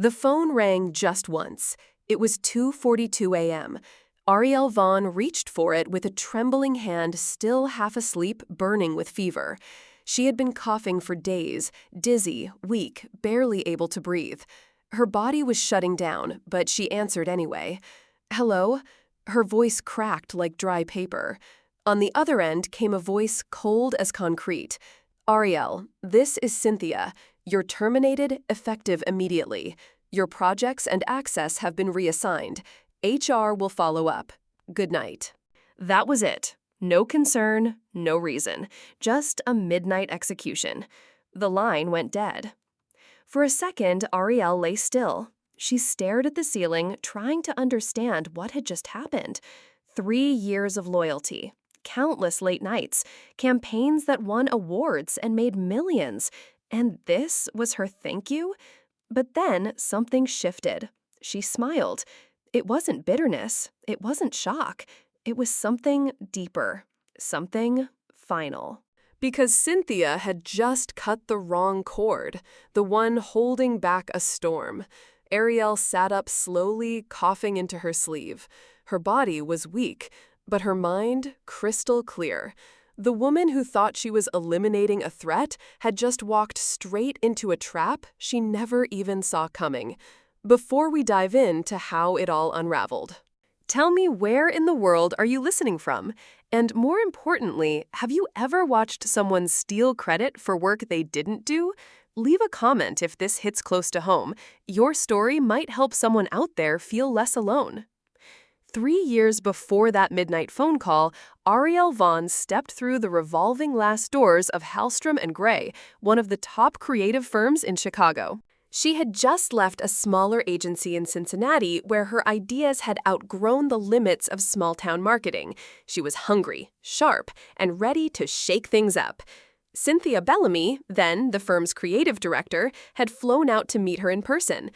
The phone rang just once. It was 2:42 a.m. Arielle Vaughn reached for it with a trembling hand, still half asleep, burning with fever. She had been coughing for days, dizzy, weak, barely able to breathe. Her body was shutting down, but she answered anyway. "Hello?" Her voice cracked like dry paper. On the other end came a voice cold as concrete. "Arielle, this is Cynthia. You're terminated, effective immediately. Your projects and access have been reassigned. HR will follow up. Good night." That was it. No concern, no reason. Just a midnight execution. The line went dead. For a second, Arielle lay still. She stared at the ceiling, trying to understand what had just happened. 3 years of loyalty, countless late nights, campaigns that won awards and made millions. And this was her thank you? But then something shifted. She smiled. It wasn't bitterness. It wasn't shock. It was something deeper. Something final. Because Cynthia had just cut the wrong cord, the one holding back a storm. Arielle sat up slowly, coughing into her sleeve. Her body was weak, but her mind crystal clear. The woman who thought she was eliminating a threat had just walked straight into a trap she never even saw coming. Before we dive into how it all unraveled, tell me, where in the world are you listening from? And more importantly, have you ever watched someone steal credit for work they didn't do? Leave a comment if this hits close to home. Your story might help someone out there feel less alone. 3 years before that midnight phone call, Arielle Vaughn stepped through the revolving glass doors of Hallstrom & Gray, one of the top creative firms in Chicago. She had just left a smaller agency in Cincinnati where her ideas had outgrown the limits of small-town marketing. She was hungry, sharp, and ready to shake things up. Cynthia Bellamy, then the firm's creative director, had flown out to meet her in person.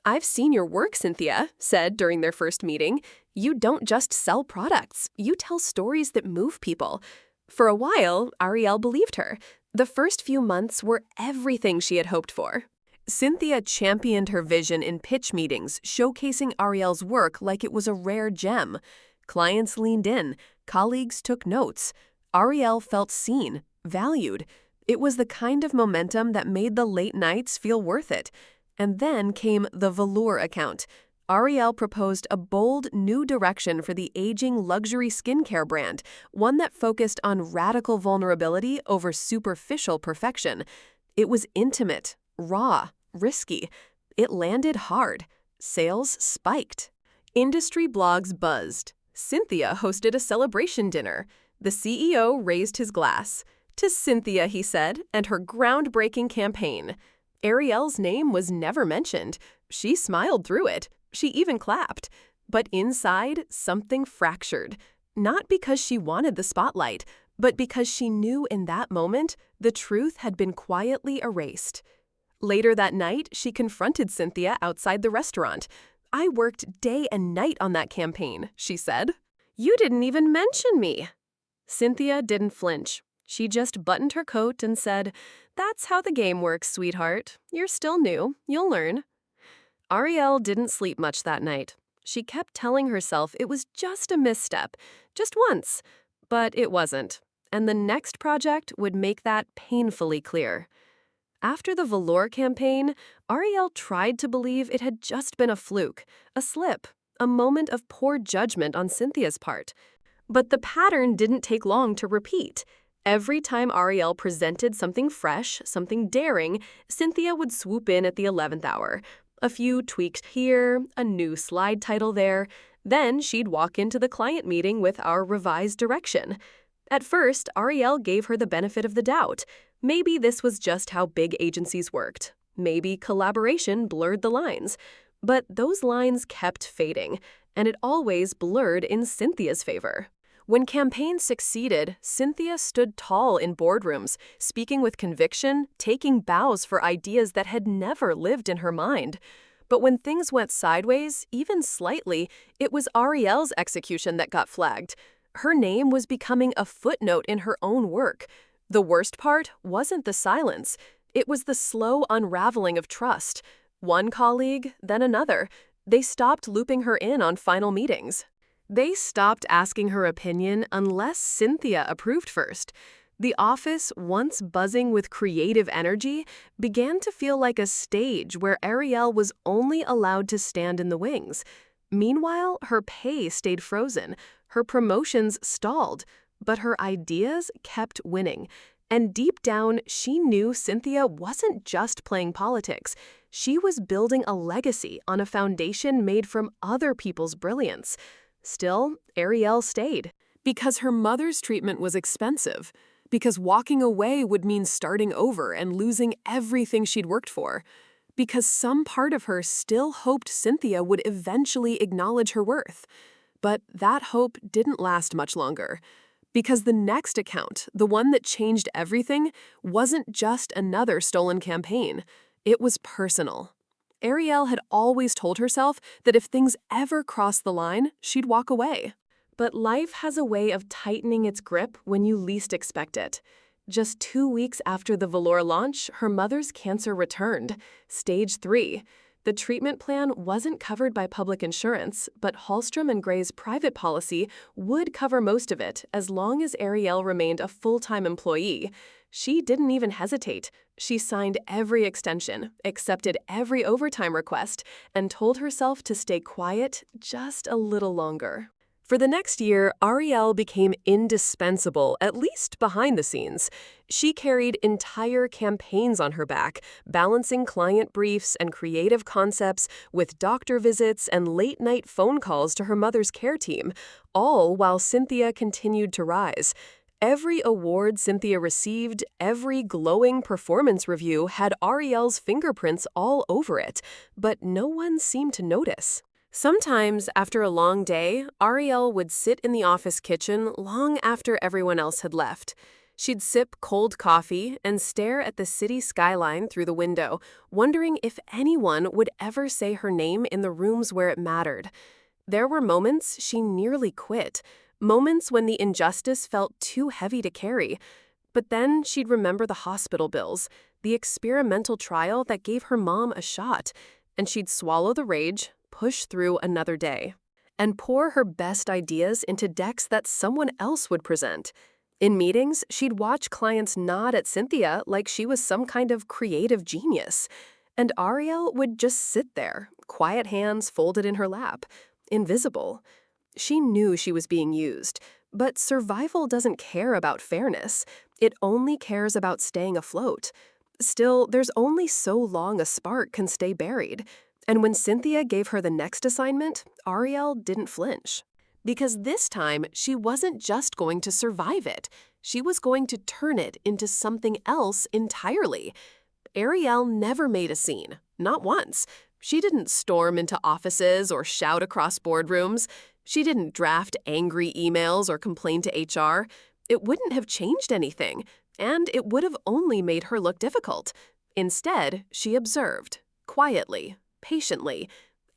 "I've seen your work," Cynthia said during their first meeting. "You don't just sell products. You tell stories that move people." For a while, Arielle believed her. The first few months were everything she had hoped for. Cynthia championed her vision in pitch meetings, showcasing Arielle's work like it was a rare gem. Clients leaned in. Colleagues took notes. Arielle felt seen, valued. It was the kind of momentum that made the late nights feel worth it. And then came the Velour account. Arielle proposed a bold new direction for the aging luxury skincare brand, one that focused on radical vulnerability over superficial perfection. It was intimate, raw, risky. It landed hard. Sales spiked. Industry blogs buzzed. Cynthia hosted a celebration dinner. The CEO raised his glass. "To Cynthia," he said, "and her groundbreaking campaign." Arielle's name was never mentioned. She smiled through it. She even clapped. But inside, something fractured. Not because she wanted the spotlight, but because she knew in that moment the truth had been quietly erased. Later that night, she confronted Cynthia outside the restaurant. "I worked day and night on that campaign," she said. "You didn't even mention me." Cynthia didn't flinch. She just buttoned her coat and said, "That's how the game works, sweetheart. You're still new. You'll learn." Arielle didn't sleep much that night. She kept telling herself it was just a misstep, just once. But it wasn't. And the next project would make that painfully clear. After the Velour campaign, Arielle tried to believe it had just been a fluke, a slip, a moment of poor judgment on Cynthia's part. But the pattern didn't take long to repeat. Every time Arielle presented something fresh, something daring, Cynthia would swoop in at the 11th hour. A few tweaks here, a new slide title there. Then she'd walk into the client meeting with our revised direction. At first, Arielle gave her the benefit of the doubt. Maybe this was just how big agencies worked. Maybe collaboration blurred the lines. But those lines kept fading, and it always blurred in Cynthia's favor. When campaigns succeeded, Cynthia stood tall in boardrooms, speaking with conviction, taking bows for ideas that had never lived in her mind. But when things went sideways, even slightly, it was Arielle's execution that got flagged. Her name was becoming a footnote in her own work. The worst part wasn't the silence. It was the slow unraveling of trust. One colleague, then another. They stopped looping her in on final meetings. They stopped asking her opinion unless Cynthia approved first. The office, once buzzing with creative energy, began to feel like a stage where Arielle was only allowed to stand in the wings. Meanwhile, her pay stayed frozen, her promotions stalled, but her ideas kept winning. And deep down, she knew Cynthia wasn't just playing politics. She was building a legacy on a foundation made from other people's brilliance. Still, Arielle stayed. Because her mother's treatment was expensive. Because walking away would mean starting over and losing everything she'd worked for. Because some part of her still hoped Cynthia would eventually acknowledge her worth. But that hope didn't last much longer. Because the next account, the one that changed everything, wasn't just another stolen campaign. It was personal. Arielle had always told herself that if things ever crossed the line, she'd walk away. But life has a way of tightening its grip when you least expect it. Just 2 weeks after the velour launch, her mother's cancer returned, stage 3. The treatment plan wasn't covered by public insurance, but Hallstrom and Gray's private policy would cover most of it as long as Arielle remained a full-time employee. She didn't even hesitate. She signed every extension, accepted every overtime request, and told herself to stay quiet just a little longer. For the next year, Arielle became indispensable, at least behind the scenes. She carried entire campaigns on her back, balancing client briefs and creative concepts with doctor visits and late-night phone calls to her mother's care team, all while Cynthia continued to rise. Every award Cynthia received, every glowing performance review had Arielle's fingerprints all over it, but no one seemed to notice. Sometimes, after a long day, Arielle would sit in the office kitchen long after everyone else had left. She'd sip cold coffee and stare at the city skyline through the window, wondering if anyone would ever say her name in the rooms where it mattered. There were moments she nearly quit, moments when the injustice felt too heavy to carry. But then she'd remember the hospital bills, the experimental trial that gave her mom a shot, and she'd swallow the rage, push through another day, and pour her best ideas into decks that someone else would present. In meetings, she'd watch clients nod at Cynthia like she was some kind of creative genius. And Arielle would just sit there, quiet hands folded in her lap, invisible. She knew she was being used, but survival doesn't care about fairness. It only cares about staying afloat. Still, there's only so long a spark can stay buried. And when Cynthia gave her the next assignment, Arielle didn't flinch. Because this time, she wasn't just going to survive it. She was going to turn it into something else entirely. Arielle never made a scene, not once. She didn't storm into offices or shout across boardrooms. She didn't draft angry emails or complain to HR. It wouldn't have changed anything, and it would have only made her look difficult. Instead, she observed, quietly, patiently.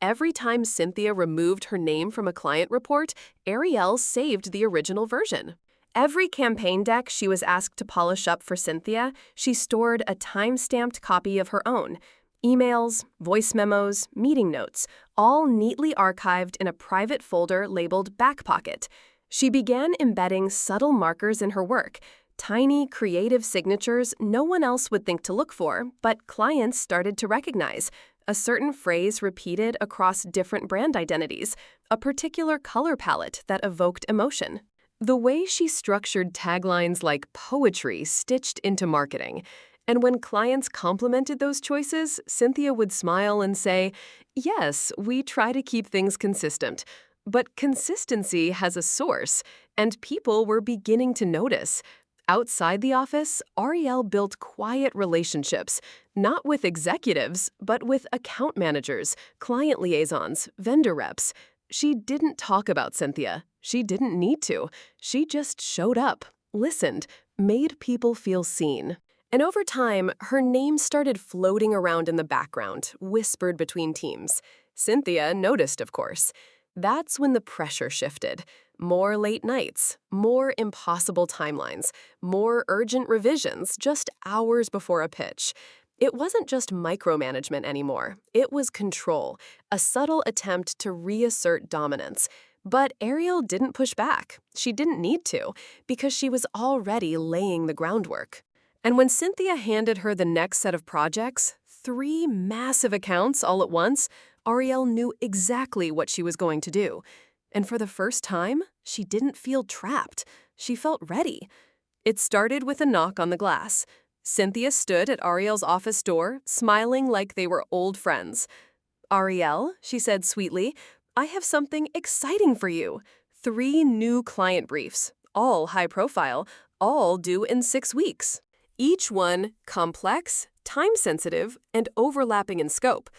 Every time Cynthia removed her name from a client report, Arielle saved the original version. Every campaign deck she was asked to polish up for Cynthia, she stored a time-stamped copy of her own. Emails, voice memos, meeting notes, all neatly archived in a private folder labeled Back Pocket. She began embedding subtle markers in her work, tiny, creative signatures no one else would think to look for, but clients started to recognize. A certain phrase repeated across different brand identities, a particular color palette that evoked emotion. The way she structured taglines like poetry stitched into marketing. And when clients complimented those choices, Cynthia would smile and say, "Yes, we try to keep things consistent." But consistency has a source, and people were beginning to notice. Outside the office, Arielle built quiet relationships, not with executives, but with account managers, client liaisons, vendor reps. She didn't talk about Cynthia. She didn't need to. She just showed up, listened, made people feel seen. And over time, her name started floating around in the background, whispered between teams. Cynthia noticed, of course. That's when the pressure shifted. More late nights, more impossible timelines, more urgent revisions just hours before a pitch. It wasn't just micromanagement anymore. It was control, a subtle attempt to reassert dominance. But Arielle didn't push back. She didn't need to, because she was already laying the groundwork. And when Cynthia handed her the next set of projects, 3 massive accounts all at once, Arielle knew exactly what she was going to do. And for the first time, she didn't feel trapped. She felt ready. It started with a knock on the glass. Cynthia stood at Arielle's office door, smiling like they were old friends. "Arielle," she said sweetly, "I have something exciting for you. 3 new client briefs, all high profile, all due in 6 weeks. Each one complex, time-sensitive, and overlapping in scope.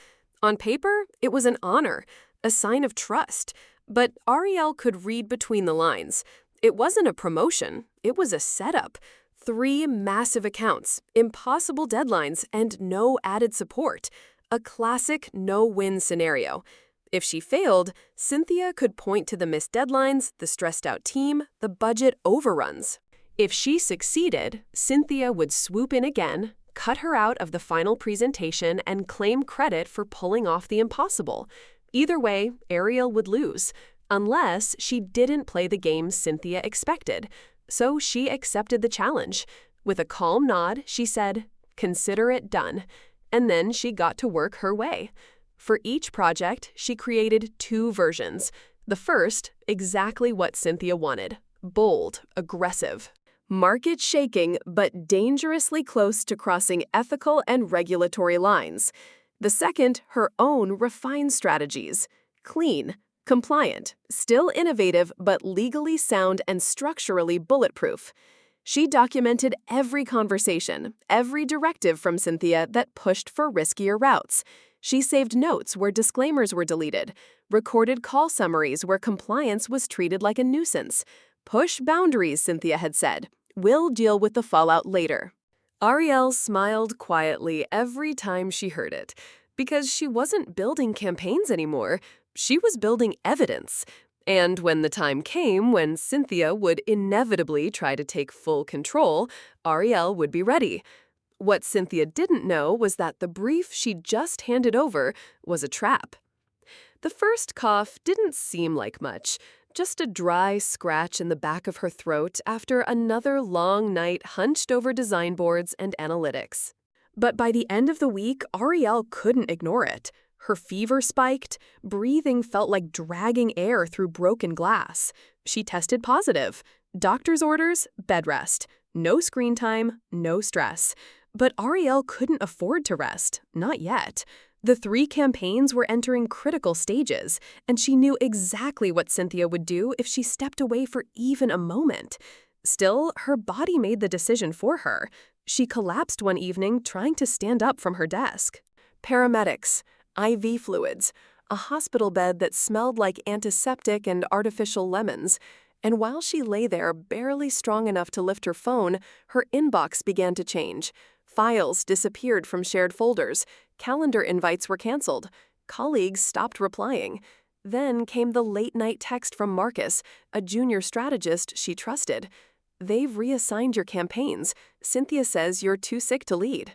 On paper, it was an honor, a sign of trust. But Arielle could read between the lines. It wasn't a promotion, it was a setup. 3 massive accounts, impossible deadlines, and no added support. A classic no-win scenario. If she failed, Cynthia could point to the missed deadlines, the stressed-out team, the budget overruns. If she succeeded, Cynthia would swoop in again, cut her out of the final presentation, and claim credit for pulling off the impossible. Either way, Arielle would lose, unless she didn't play the game Cynthia expected. So she accepted the challenge. With a calm nod, she said, "Consider it done." And then she got to work her way. For each project, she created 2 versions. The first, exactly what Cynthia wanted. Bold, aggressive. Market-shaking, but dangerously close to crossing ethical and regulatory lines. The second, her own refined strategies. Clean, compliant, still innovative, but legally sound and structurally bulletproof. She documented every conversation, every directive from Cynthia that pushed for riskier routes. She saved notes where disclaimers were deleted, recorded call summaries where compliance was treated like a nuisance. Push boundaries, Cynthia had said. We'll deal with the fallout later. Arielle smiled quietly every time she heard it, because she wasn't building campaigns anymore. She was building evidence. And when the time came when Cynthia would inevitably try to take full control, Arielle would be ready. What Cynthia didn't know was that the brief she just handed over was a trap. The first cough didn't seem like much, just a dry scratch in the back of her throat after another long night hunched over design boards and analytics. But by the end of the week, Arielle couldn't ignore it. Her fever spiked, breathing felt like dragging air through broken glass. She tested positive. Doctor's orders, bed rest. No screen time, no stress. But Arielle couldn't afford to rest, not yet. The 3 campaigns were entering critical stages, and she knew exactly what Cynthia would do if she stepped away for even a moment. Still, her body made the decision for her. She collapsed one evening trying to stand up from her desk. Paramedics, IV fluids, a hospital bed that smelled like antiseptic and artificial lemons. And while she lay there barely strong enough to lift her phone, her inbox began to change. Files disappeared from shared folders. Calendar invites were canceled. Colleagues stopped replying. Then came the late-night text from Marcus, a junior strategist she trusted. "They've reassigned your campaigns. Cynthia says you're too sick to lead."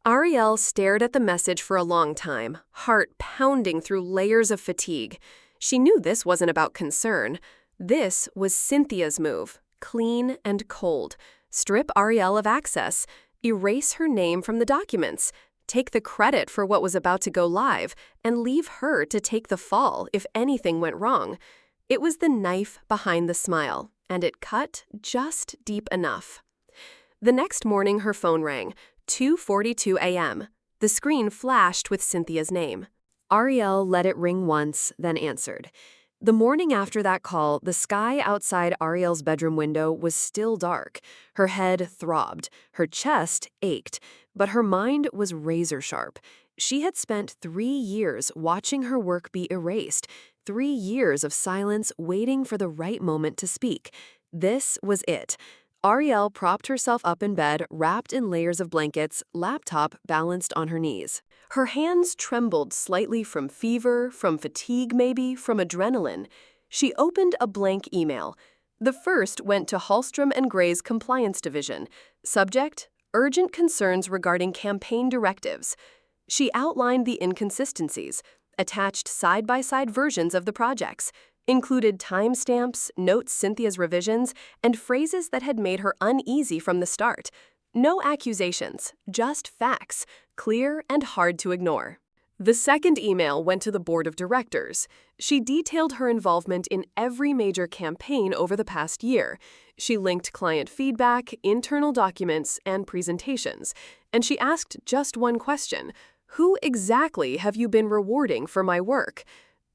Arielle stared at the message for a long time, heart pounding through layers of fatigue. She knew this wasn't about concern. This was Cynthia's move, clean and cold. Strip Arielle of access. Erase her name from the documents. Take the credit for what was about to go live, and leave her to take the fall if anything went wrong. It was the knife behind the smile, and it cut just deep enough. The next morning her phone rang, 2:42 a.m. The screen flashed with Cynthia's name. Arielle let it ring once, then answered. The morning after that call, the sky outside Arielle's bedroom window was still dark. Her head throbbed, her chest ached, but her mind was razor-sharp. She had spent 3 years watching her work be erased, 3 years of silence waiting for the right moment to speak. This was it. Arielle propped herself up in bed, wrapped in layers of blankets, laptop balanced on her knees. Her hands trembled slightly from fever, from fatigue maybe, from adrenaline. She opened a blank email. The first went to Hallstrom and Gray's Compliance Division. Subject, urgent concerns regarding campaign directives. She outlined the inconsistencies, attached side-by-side versions of the projects, included timestamps, notes Cynthia's revisions, and phrases that had made her uneasy from the start. No accusations, just facts, clear and hard to ignore. The second email went to the board of directors. She detailed her involvement in every major campaign over the past year. She linked client feedback, internal documents, and presentations. And she asked just one question: who exactly have you been rewarding for my work?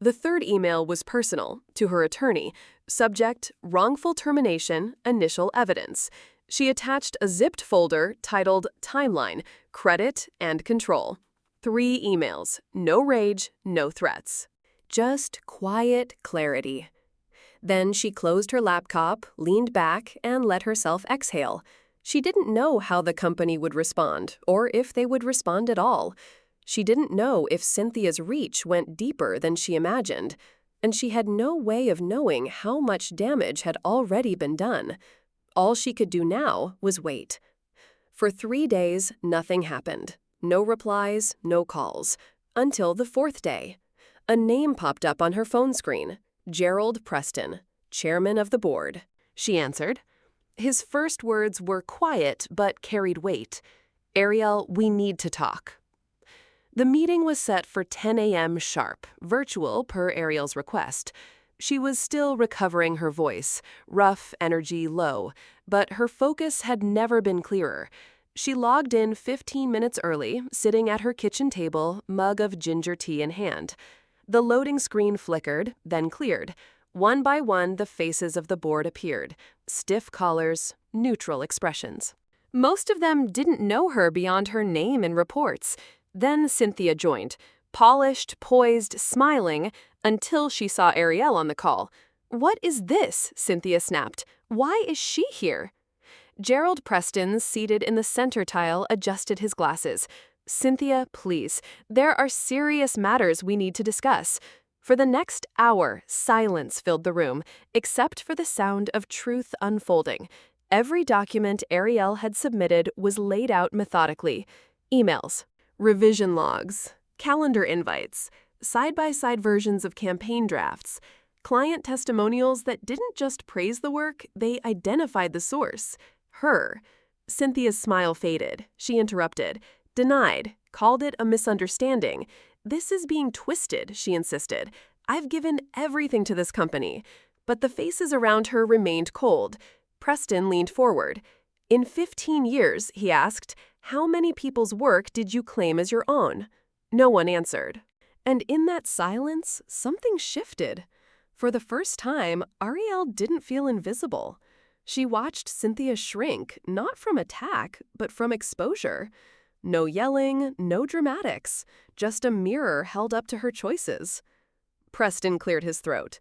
The third email was personal, to her attorney. Subject: wrongful termination, initial evidence. She attached a zipped folder titled Timeline, Credit, and Control. 3 emails, no rage, no threats. Just quiet clarity. Then she closed her laptop, leaned back, and let herself exhale. She didn't know how the company would respond, or if they would respond at all. She didn't know if Cynthia's reach went deeper than she imagined, and she had no way of knowing how much damage had already been done. All she could do now was wait. For 3 days, nothing happened. No replies, no calls. Until the 4th day. A name popped up on her phone screen: Gerald Preston, chairman of the board. She answered. His first words were quiet but carried weight. "Arielle, we need to talk." The meeting was set for 10 a.m. sharp, virtual per Arielle's request. She was still recovering her voice, rough, energy low, but her focus had never been clearer. She logged in 15 minutes early, sitting at her kitchen table, mug of ginger tea in hand. The loading screen flickered, then cleared. One by one, the faces of the board appeared: stiff collars, neutral expressions. Most of them didn't know her beyond her name and reports. Then Cynthia joined, polished, poised, smiling, until she saw Arielle on the call. "What is this?" Cynthia snapped. "Why is she here?" Gerald Preston, seated in the center tile, adjusted his glasses. "Cynthia, please. There are serious matters we need to discuss." For the next hour, silence filled the room, except for the sound of truth unfolding. Every document Arielle had submitted was laid out methodically. Emails, revision logs, calendar invites, side-by-side versions of campaign drafts, client testimonials that didn't just praise the work, they identified the source: her. Cynthia's smile faded. She interrupted. Denied. Called it a misunderstanding. "This is being twisted," she insisted. "I've given everything to this company." But the faces around her remained cold. Preston leaned forward. "In 15 years, he asked, how many people's work did you claim as your own?" No one answered. And in that silence, something shifted. For the first time, Arielle didn't feel invisible. She watched Cynthia shrink, not from attack, but from exposure. No yelling, no dramatics, just a mirror held up to her choices. Preston cleared his throat.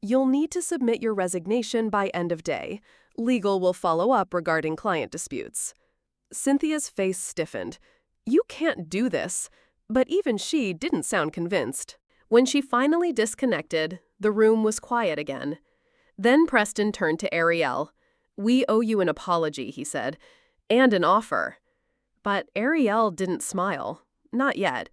"You'll need to submit your resignation by end of day. Legal will follow up regarding client disputes." Cynthia's face stiffened. "You can't do this." But even she didn't sound convinced. When she finally disconnected, the room was quiet again. Then Preston turned to Arielle. "We owe you an apology," he said, "and an offer." But Arielle didn't smile. Not yet.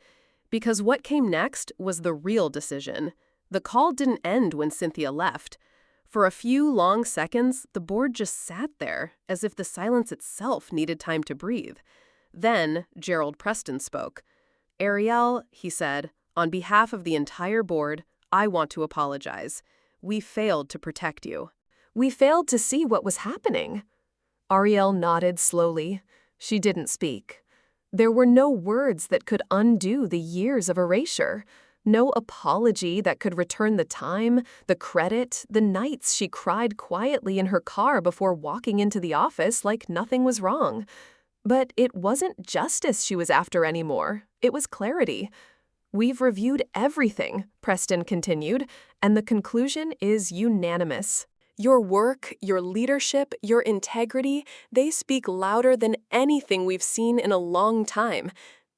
Because what came next was the real decision. The call didn't end when Cynthia left. For a few long seconds, the board just sat there, as if the silence itself needed time to breathe. Then Gerald Preston spoke. "Arielle," he said, "on behalf of the entire board, I want to apologize. We failed to protect you. We failed to see what was happening." Arielle nodded slowly. She didn't speak. There were no words that could undo the years of erasure. No apology that could return the time, the credit, the nights she cried quietly in her car before walking into the office like nothing was wrong. But it wasn't justice she was after anymore. It was clarity. "We've reviewed everything," Preston continued, "and the conclusion is unanimous. Your work, your leadership, your integrity, they speak louder than anything we've seen in a long time."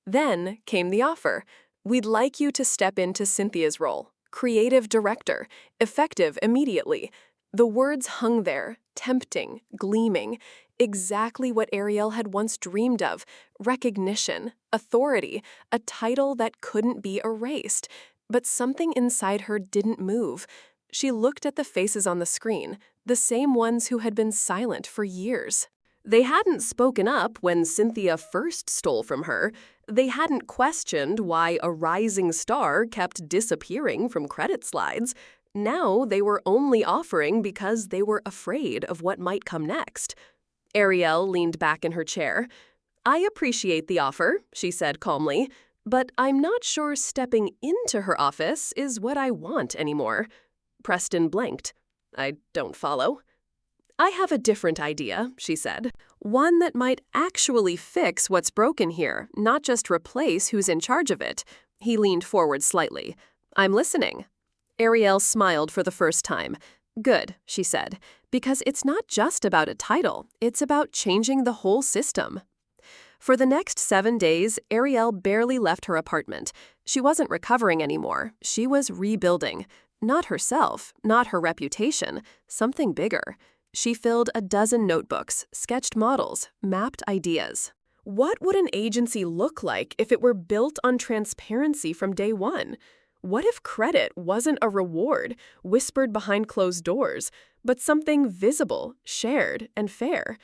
Then came the offer. "We'd like you to step into Cynthia's role, creative director, effective immediately. The words hung there, tempting, gleaming, exactly what Arielle had once dreamed of: recognition, authority, a title that couldn't be erased. But something inside her didn't move. She looked at the faces on the screen, the same ones who had been silent for years. They hadn't spoken up when Cynthia first stole from her. They hadn't questioned why a rising star kept disappearing from credit slides. Now they were only offering because they were afraid of what might come next. Arielle leaned back in her chair. "I appreciate the offer," she said calmly, "but I'm not sure stepping into her office is what I want anymore." Preston blanked. "I don't follow." "I have a different idea," she said. "One that might actually fix what's broken here, not just replace who's in charge of it." He leaned forward slightly. "I'm listening." Arielle smiled for the first time. "Good," she said, "because it's not just about a title, it's about changing the whole system." For the next 7 days, Arielle barely left her apartment. She wasn't recovering anymore. She was rebuilding. Not herself, not her reputation, something bigger. She filled a dozen notebooks, sketched models, mapped ideas. What would an agency look like if it were built on transparency from day one? What if credit wasn't a reward, whispered behind closed doors, but something visible, shared, and fair?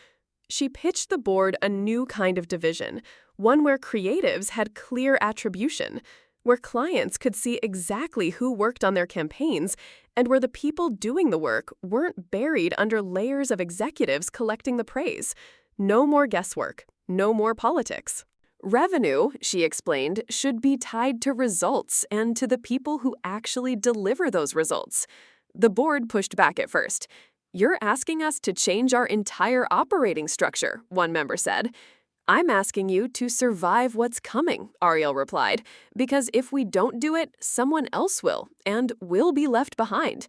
She pitched the board a new kind of division, one where creatives had clear attribution, where clients could see exactly who worked on their campaigns, and where the people doing the work weren't buried under layers of executives collecting the praise. No more guesswork, no more politics. Revenue, she explained, should be tied to results and to the people who actually deliver those results. The board pushed back at first. "You're asking us to change our entire operating structure," one member said. "I'm asking you to survive what's coming," Arielle replied, "because if we don't do it, someone else will, and we'll be left behind."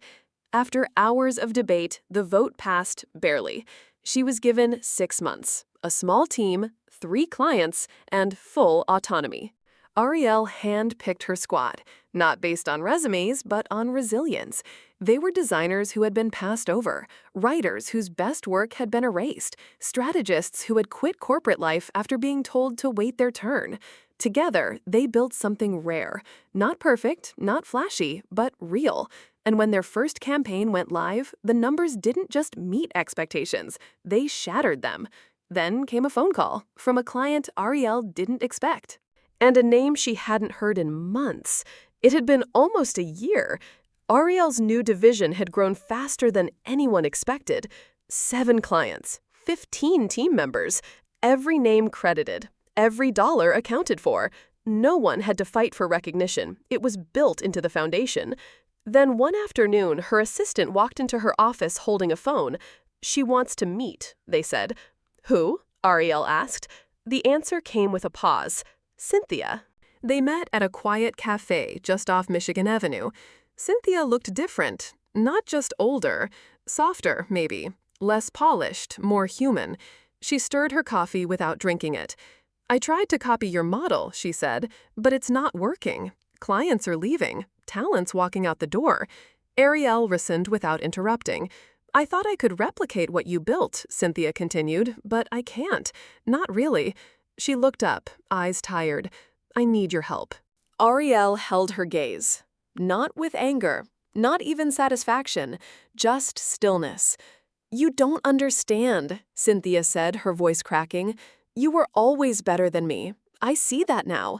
After hours of debate, the vote passed barely. She was given 6 months, a small team, 3 clients, and full autonomy. Arielle hand-picked her squad, not based on resumes, but on resilience. They were designers who had been passed over, writers whose best work had been erased, strategists who had quit corporate life after being told to wait their turn. Together, they built something rare, not perfect, not flashy, but real. And when their first campaign went live, the numbers didn't just meet expectations, they shattered them. Then came a phone call from a client Arielle didn't expect. And a name she hadn't heard in months. It had been almost a year. Arielle's new division had grown faster than anyone expected. 7 clients, 15 team members, every name credited, every dollar accounted for. No one had to fight for recognition. It was built into the foundation. Then one afternoon, her assistant walked into her office holding a phone. "She wants to meet," they said. "Who?" Arielle asked. The answer came with a pause. "Cynthia." They met at a quiet cafe just off Michigan Avenue. Cynthia looked different, not just older, softer maybe, less polished, more human. She stirred her coffee without drinking it. "I tried to copy your model," she said, "but it's not working. Clients are leaving, talent's walking out the door." Arielle listened without interrupting. "I thought I could replicate what you built," Cynthia continued, "but I can't. Not really." She looked up, eyes tired. "I need your help." Arielle held her gaze. Not with anger, not even satisfaction, just stillness. "You don't understand," Cynthia said, her voice cracking. "You were always better than me. I see that now."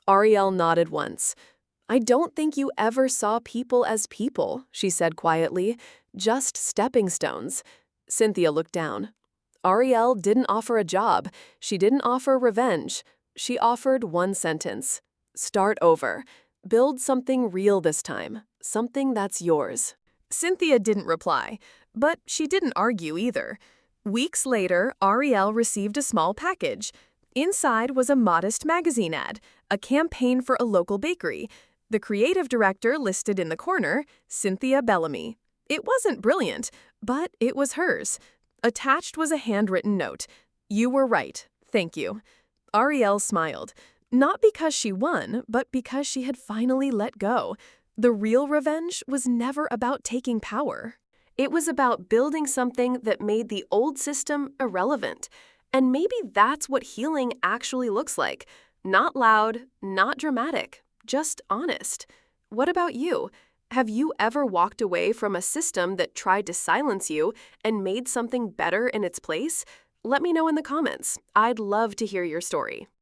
Arielle nodded once. "I don't think you ever saw people as people," she said quietly. "Just stepping stones." Cynthia looked down. Arielle didn't offer a job. She didn't offer revenge. She offered one sentence. Start over. Build something real this time. Something that's yours. Cynthia didn't reply, but she didn't argue either. Weeks later, Arielle received a small package. Inside was a modest magazine ad, a campaign for a local bakery. The creative director listed in the corner, Cynthia Bellamy. It wasn't brilliant, but it was hers. Attached was a handwritten note. "You were right. Thank you." Arielle smiled. Not because she won, but because she had finally let go. The real revenge was never about taking power. It was about building something that made the old system irrelevant. And maybe that's what healing actually looks like. Not loud, not dramatic, just honest. What about you? Have you ever walked away from a system that tried to silence you and made something better in its place? Let me know in the comments. I'd love to hear your story.